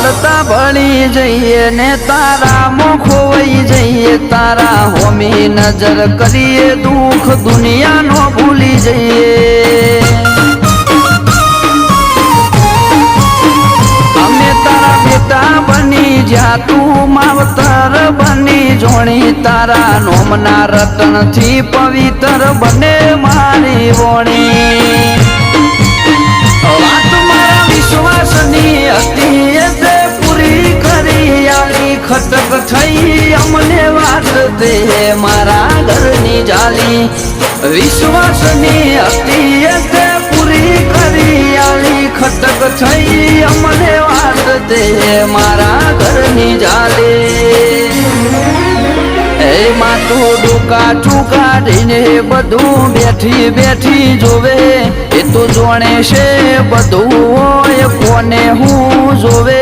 ભણતા ભણી જઈએ ને તારા મોં ખોવાઈ જઈએ, તારા હોમી નજર કરીએ દુઃખ દુનિયાનો ભૂલી જઈએ। અમે તારા બેટા બની જ્યાં તું માવતર બની જોણી, તારા નોમના રતનથી પવિત્ર બને મારી વોણી। વાત મારા વિશ્વાસની હતી તે પૂરી કરી આલી, ખટક થઈ અમને વાત તે મારા ઘરની જાલી। વિશ્વાસની હતી તે પૂરી કરી આલી, ખટક થઈ અમને વાત તે મારા ઘરની જાલી। એ માતું ડોકા ચુકાડીને બધું બેઠી બેઠી જોવે, એ તો જોણે છે બધું હોય કોને હું જોવે।